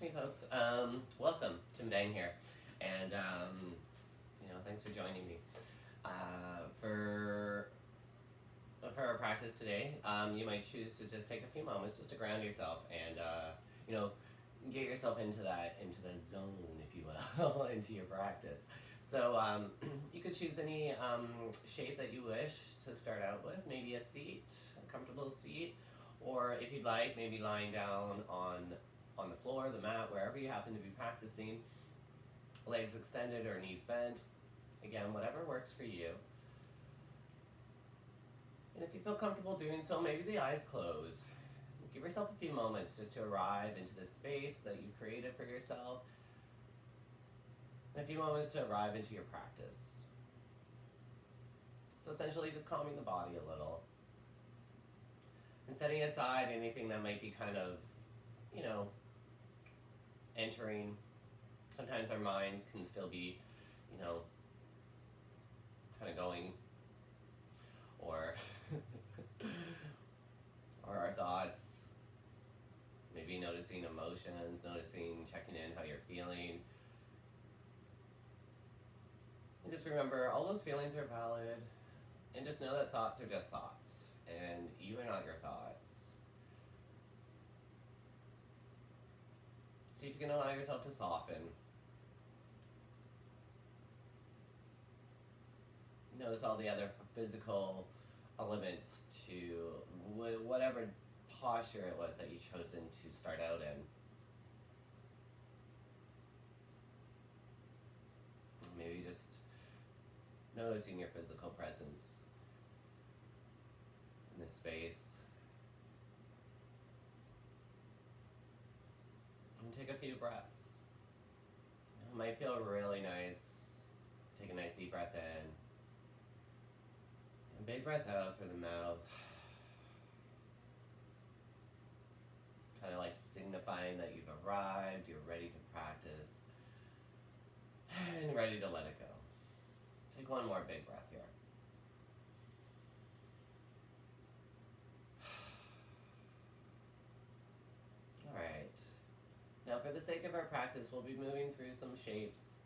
Hey folks, welcome. Tim Bang here, and thanks for joining me. For our practice today, you might choose to just take a few moments just to ground yourself and you know get yourself into that zone, if you will, into your practice. So you could choose any shape that you wish to start out with. Maybe a seat, a comfortable seat, or if you'd like, maybe lying down on the floor, the mat, wherever you happen to be practicing, legs extended or knees bent. Again, whatever works for you. And if you feel comfortable doing so, maybe the eyes close. Give yourself a few moments just to arrive into the space that you've created for yourself, and a few moments to arrive into your practice. So essentially just calming the body a little, and setting aside anything that might be kind of, entering. Sometimes our minds can still be, kind of going, or or our thoughts, maybe noticing emotions, checking in how you're feeling. And just remember, all those feelings are valid, and just know that thoughts are just thoughts, and you are not your thoughts. See if you can allow yourself to soften. Notice all the other physical elements to whatever posture it was that you've chosen to start out in. Maybe just noticing your physical presence in this space. And take a few breaths. It might feel really nice. Take a nice deep breath in. And big breath out through the mouth. Kind of like signifying that you've arrived, you're ready to practice, and ready to let it go. Take one more big breath here. Alright. Now for the sake of our practice, we'll be moving through some shapes.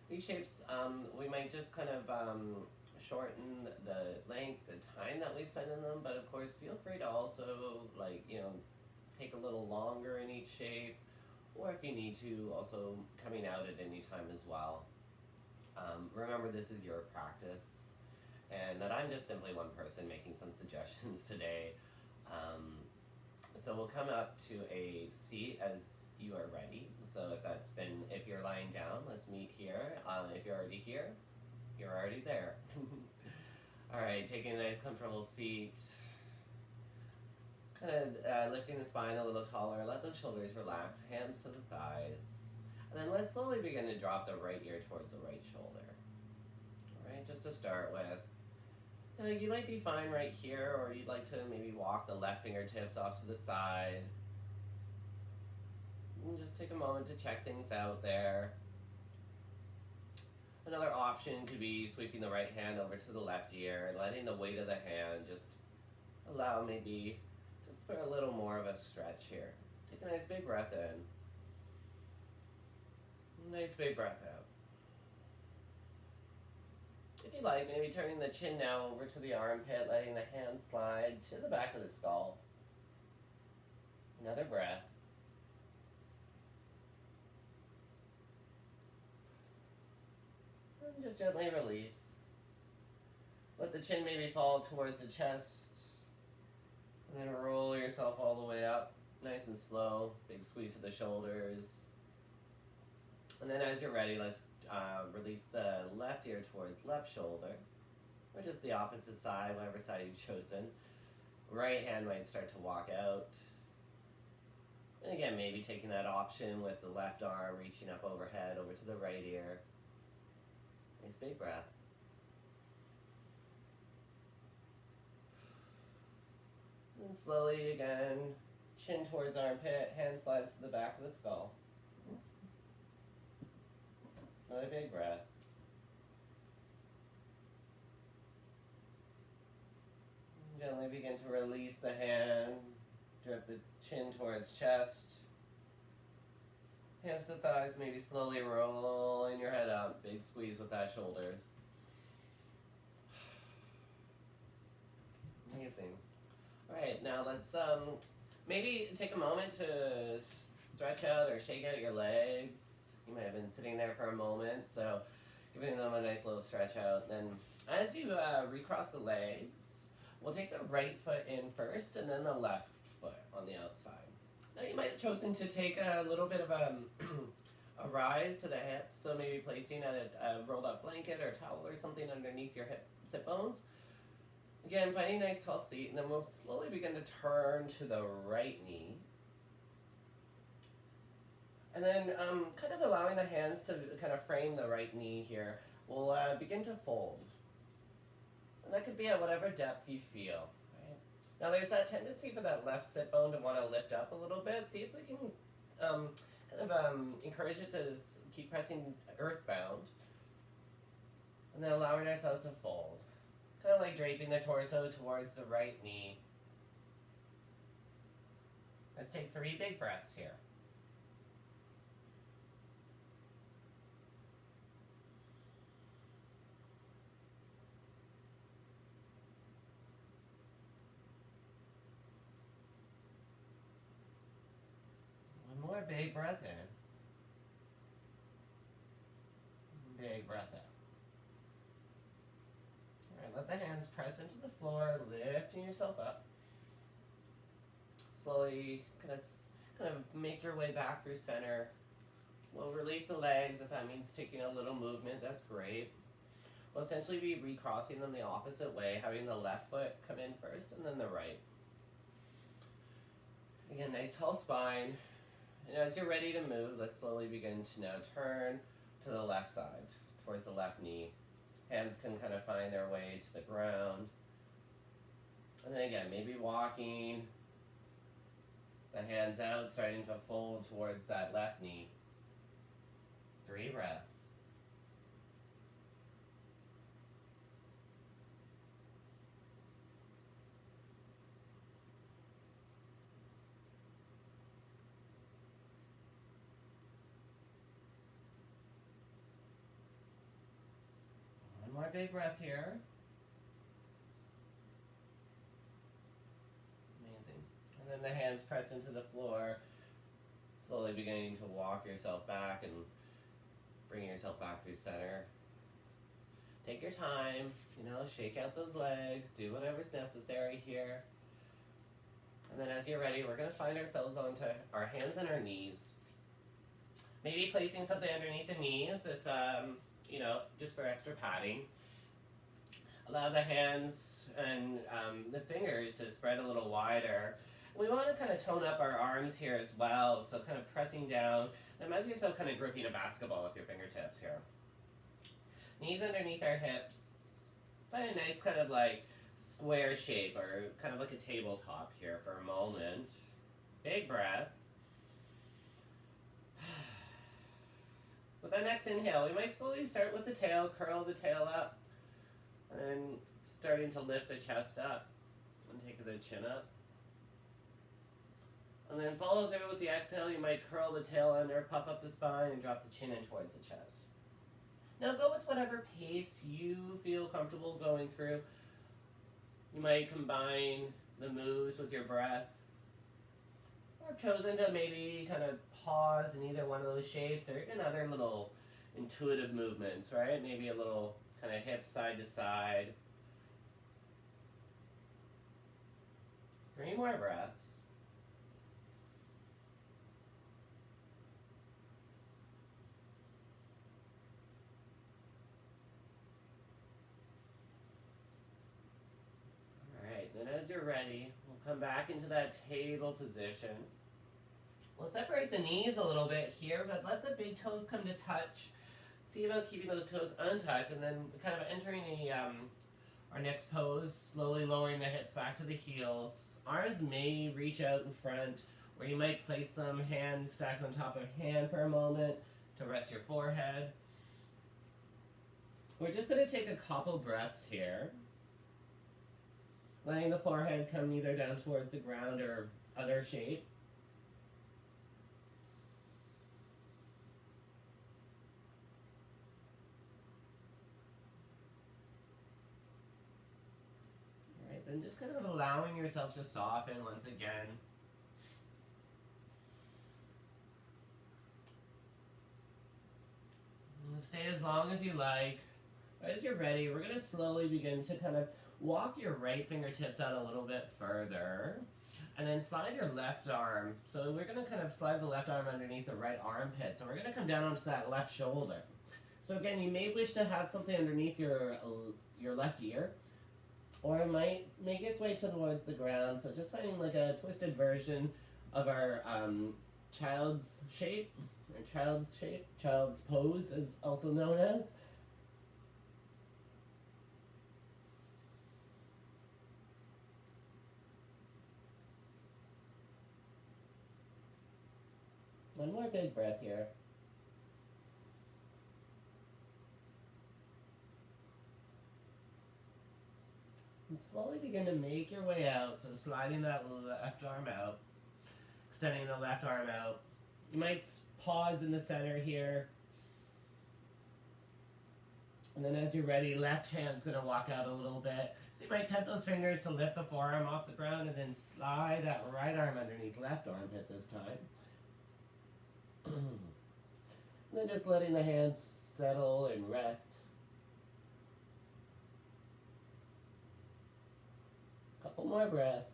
These shapes, we might just kind of shorten the length, the time that we spend in them, but of course feel free to also take a little longer in each shape, or if you need to, also coming out at any time as well. Remember, this is your practice, and that I'm just simply one person making some suggestions today. So we'll come up to a seat as you are ready. So if you're lying down, let's meet here. If you're already here, you're already there. All right, taking a nice comfortable seat. Kind of lifting the spine a little taller. Let those shoulders relax, hands to the thighs. And then let's slowly begin to drop the right ear towards the right shoulder. All right, just to start with. You might be fine right here, or you'd like to maybe walk the left fingertips off to the side. And just take a moment to check things out there. Another option could be sweeping the right hand over to the left ear, letting the weight of the hand just allow maybe just for a little more of a stretch here. Take a nice big breath in. Nice big breath out. If you like, maybe turning the chin now over to the armpit, letting the hand slide to the back of the skull. Another breath. And just gently release. Let the chin maybe fall towards the chest. And then roll yourself all the way up, nice and slow. Big squeeze of the shoulders. And then as you're ready, let's release the left ear towards left shoulder, or just the opposite side, whatever side you've chosen. Right hand might start to walk out. And again, maybe taking that option with the left arm reaching up overhead over to the right ear. Nice big breath. And slowly again, chin towards armpit, hand slides to the back of the skull. Another big breath. Gently begin to release the hand, drip the chin towards chest. Hands to thighs, maybe slowly rolling your head up. Big squeeze with that shoulders. Amazing. Alright, now let's maybe take a moment to stretch out or shake out your legs. You might have been sitting there for a moment, so giving them a nice little stretch out. Then as you recross the legs, we'll take the right foot in first and then the left foot on the outside. Now you might have chosen to take a little bit of a rise to the hips, so maybe placing a rolled up blanket or towel or something underneath your sit bones. Again, finding a nice tall seat, and then we'll slowly begin to turn to the right knee. And then kind of allowing the hands to kind of frame the right knee here, we'll begin to fold. And that could be at whatever depth you feel. Right? Now there's that tendency for that left sit bone to want to lift up a little bit. See if we can encourage it to keep pressing earthbound. And then allowing ourselves to fold. Kind of like draping the torso towards the right knee. Let's take 3 big breaths here. One more big breath in. Big breath out. Alright, let the hands press into the floor, lifting yourself up. Slowly kind of make your way back through center. We'll release the legs if that means taking a little movement, that's great. We'll essentially be recrossing them the opposite way, having the left foot come in first and then the right. Again, nice tall spine. And as you're ready to move, let's slowly begin to now turn to the left side, towards the left knee. Hands can kind of find their way to the ground. And then again, maybe walking, the hands out, starting to fold towards that left knee. 3 breaths. One more big breath here. Amazing. And then the hands press into the floor, slowly beginning to walk yourself back and bring yourself back through center. Take your time, shake out those legs, do whatever's necessary here. And then as you're ready, we're going to find ourselves onto our hands and our knees. Maybe placing something underneath the knees if, just for extra padding. Allow the hands and the fingers to spread a little wider. We want to kind of tone up our arms here as well, so kind of pressing down. And imagine yourself kind of gripping a basketball with your fingertips here. Knees underneath our hips. Find a nice kind of like square shape or kind of like a tabletop here for a moment. Big breath. With our next inhale, we might slowly start with the tail, curl the tail up, and then starting to lift the chest up and take the chin up. And then follow through with the exhale. You might curl the tail under, puff up the spine, and drop the chin in towards the chest. Now go with whatever pace you feel comfortable going through. You might combine the moves with your breath. Or have chosen to maybe kind of pause in either one of those shapes, or even other little intuitive movements, right? Maybe a little kind of hip side to side. 3 more breaths. Then as you're ready, we'll come back into that table position. We'll separate the knees a little bit here, but let the big toes come to touch. See about keeping those toes untouched, and then kind of entering our next pose, slowly lowering the hips back to the heels. Arms may reach out in front, or you might place them hand stacked on top of hand for a moment to rest your forehead. We're just going to take a couple breaths here. Letting the forehead come either down towards the ground or other shape. And just kind of allowing yourself to soften once again. And stay as long as you like. As you're ready, we're going to slowly begin to kind of walk your right fingertips out a little bit further. And then slide your left arm. So we're going to kind of slide the left arm underneath the right armpit. So we're going to come down onto that left shoulder. So again, you may wish to have something underneath your left ear. Or it might make its way towards the ground. So just finding like a twisted version of our child's shape. Or child's pose is also known as. One more big breath here. And slowly begin to make your way out. So sliding that left arm out. Extending the left arm out. You might pause in the center here. And then as you're ready, left hand's going to walk out a little bit. So you might tap those fingers to lift the forearm off the ground and then slide that right arm underneath left armpit this time. And then just letting the hands settle and rest. Couple more breaths.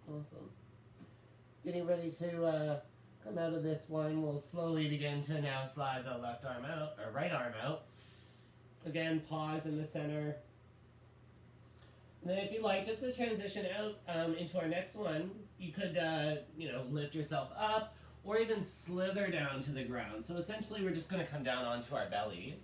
Awesome. Getting ready to come out of this one, we'll slowly begin to now slide the left arm out, or right arm out. Again, pause in the center. And then if you like, just to transition out into our next one, you could, lift yourself up or even slither down to the ground. So essentially we're just going to come down onto our bellies.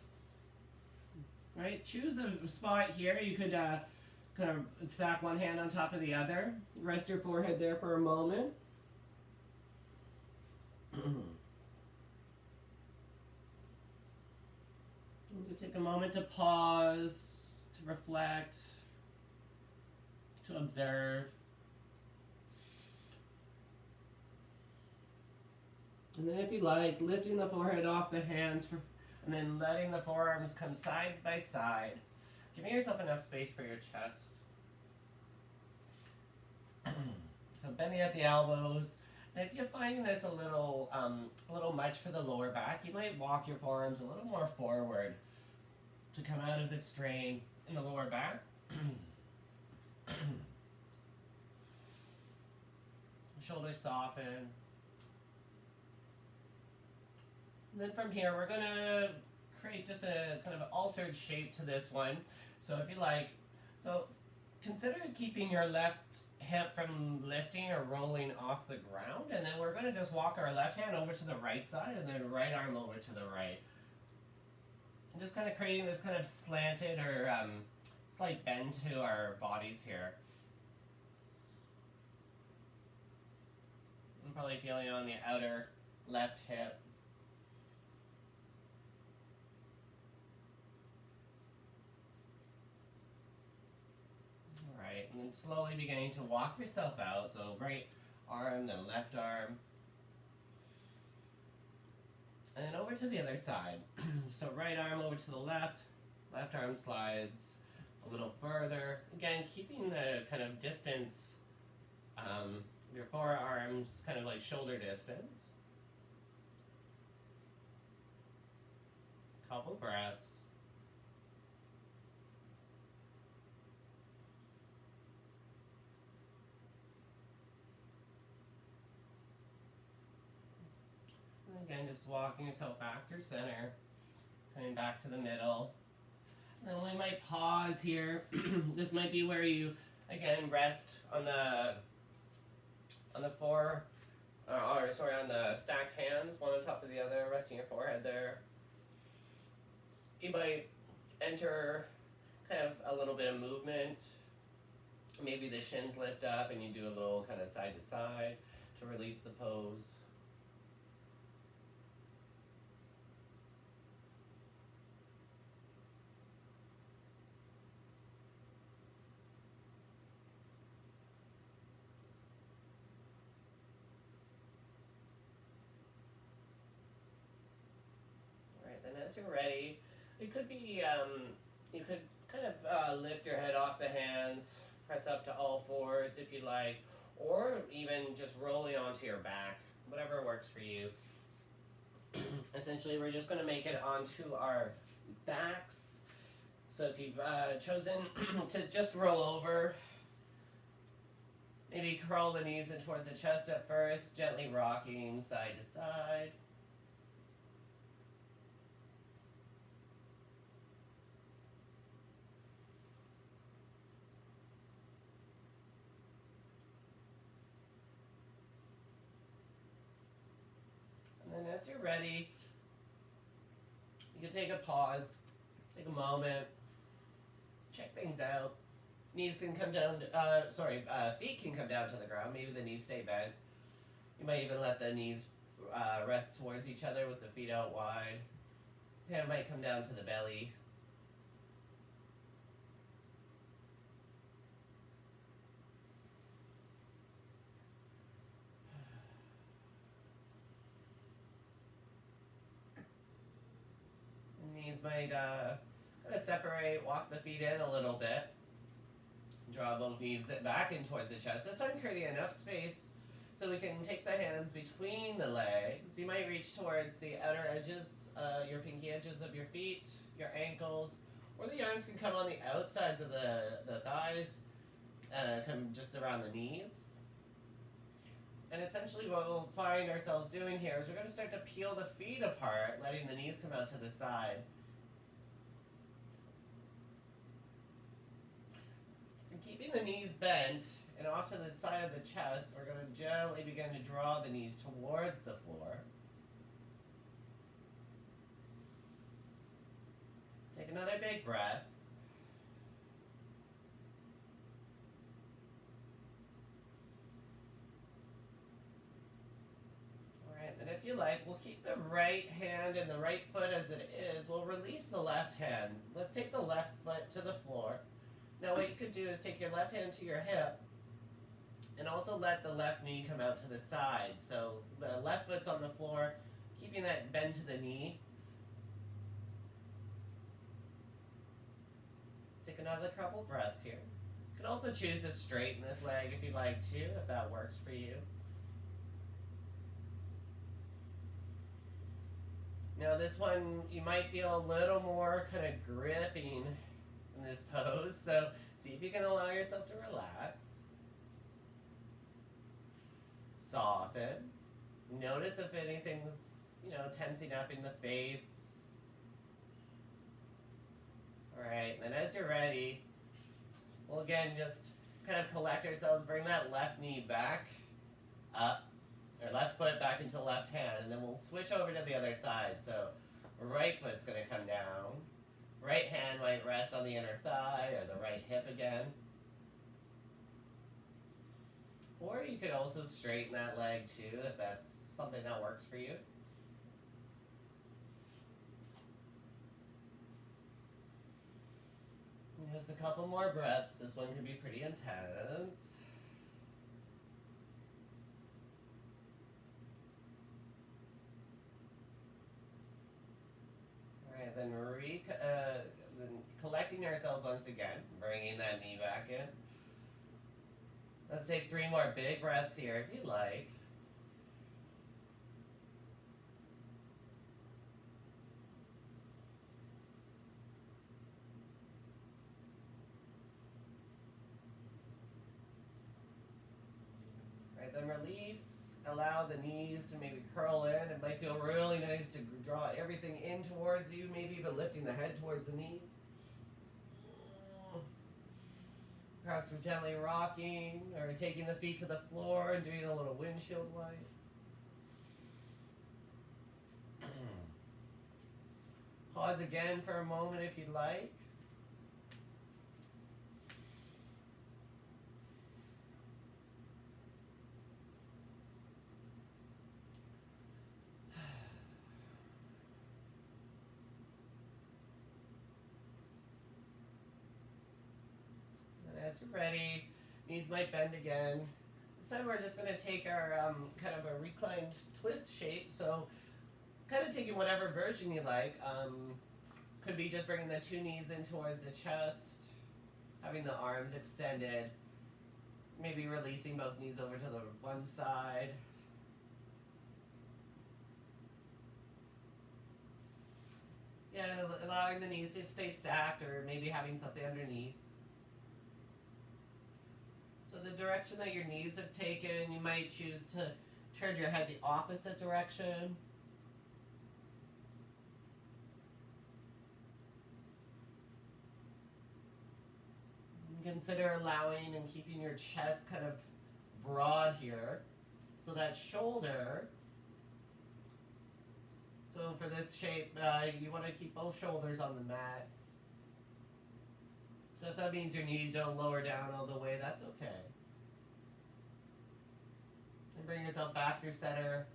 Right? Choose a spot here. You could kind of stack one hand on top of the other. Rest your forehead there for a moment. Just take a moment to pause, to reflect, to observe. And then if you like, lifting the forehead off the hands and then letting the forearms come side by side. Giving yourself enough space for your chest. So bending at the elbows. And if you're finding this a little much for the lower back, you might walk your forearms a little more forward to come out of this strain in the lower back. Shoulders soften. And then from here, we're going to create just a kind of altered shape to this one. So if you like, consider keeping your left hip from lifting or rolling off the ground. And then we're going to just walk our left hand over to the right side and then right arm over to the right. And just kind of creating this kind of slanted or slight bend to our bodies here. I'm probably feeling on the outer left hip. Alright, and then slowly beginning to walk yourself out. So right arm, then left arm. And then over to the other side. So right arm over to the left arm slides a little further. Again, keeping the kind of distance, your forearms kind of like shoulder distance. Couple breaths. Again, just walking yourself back through center, coming back to the middle. And then we might pause here. This might be where you, again, rest on the on the stacked hands, one on top of the other, resting your forehead there. You might enter kind of a little bit of movement. Maybe the shins lift up and you do a little kind of side to side to release the pose. as you're ready, it could be, you could kind of lift your head off the hands, press up to all fours if you like, or even just rolling onto your back, whatever works for you. Essentially, we're just going to make it onto our backs. So if you've chosen to just roll over, maybe curl the knees in towards the chest at first, gently rocking side to side. And then as you're ready, you can take a pause, take a moment, check things out. Knees can come down, feet can come down to the ground. Maybe the knees stay bent. You might even let the knees rest towards each other with the feet out wide. Hand might come down to the belly. The knees might kind of separate, walk the feet in a little bit. Draw both knees back in towards the chest. This time creating enough space so we can take the hands between the legs. You might reach towards the outer edges, your pinky edges of your feet, your ankles, or the arms can come on the outsides of the thighs, come just around the knees. And essentially what we'll find ourselves doing here is we're going to start to peel the feet apart, letting the knees come out to the side. Keeping the knees bent and off to the side of the chest, we're going to gently begin to draw the knees towards the floor. Take another big breath. Alright, then if you like, we'll keep the right hand and the right foot as it is. We'll release the left hand. Let's take the left foot to the floor. Now what you could do is take your left hand to your hip and also let the left knee come out to the side. So the left foot's on the floor, keeping that bend to the knee. Take another couple breaths here. You could also choose to straighten this leg if you'd like to, if that works for you. Now this one, you might feel a little more kind of gripping in this pose, so see if you can allow yourself to relax. Soften. Notice if anything's, tensing up in the face. Alright, then as you're ready, we'll again just kind of collect ourselves, bring that left knee back up, or left foot back into left hand, and then we'll switch over to the other side. So right foot's going to come down. Right hand might rest on the inner thigh or the right hip again. Or you could also straighten that leg too if that's something that works for you. And just a couple more breaths. This one can be pretty intense. Alright, then collecting ourselves once again, bringing that knee back in. Let's take 3 more big breaths here if you'd like. Alright, then release. Allow the knees to maybe curl in. It might feel really nice to draw everything in towards you, maybe even lifting the head towards the knees. Perhaps we're gently rocking or taking the feet to the floor and doing a little windshield wipe. Pause again for a moment if you'd like. As you're ready, knees might bend again. This time we're just going to take our kind of a reclined twist shape. So kind of taking whatever version you like. Could be just bringing the two knees in towards the chest, having the arms extended, maybe releasing both knees over to the one side. Yeah, allowing the knees to stay stacked or maybe having something underneath. So the direction that your knees have taken, you might choose to turn your head the opposite direction. Consider allowing and keeping your chest kind of broad here. So that shoulder, so for this shape, you want to keep both shoulders on the mat. So if that means your knees don't lower down all the way, that's okay. And bring yourself back through center.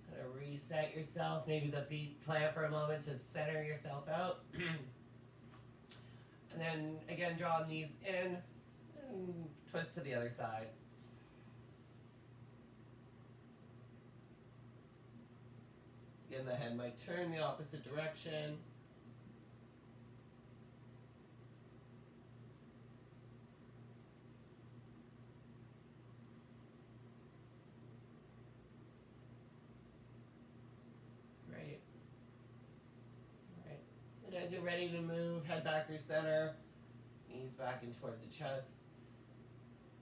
Kind of reset yourself. Maybe the feet plant for a moment to center yourself out. And then again, draw knees in and twist to the other side. Again, the head might turn the opposite direction. Great. All right. And as you're ready to move, head back through center, knees back in towards the chest.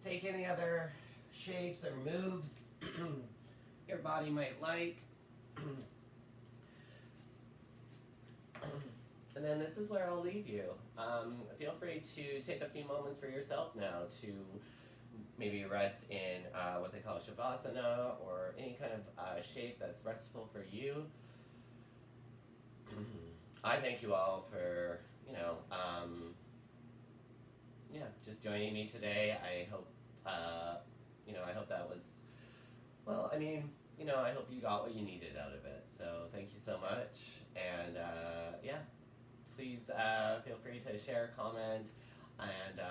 Take any other shapes or moves your body might like. And then this is where I'll leave you. Feel free to take a few moments for yourself now to maybe rest in what they call Shavasana or any kind of shape that's restful for you. I thank you all for, just joining me today. I hope, I hope that was, I hope you got what you needed out of it. So thank you so much. And please feel free to share, comment, and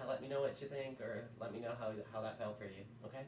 let me know what you think, or let me know how that felt for you. Okay?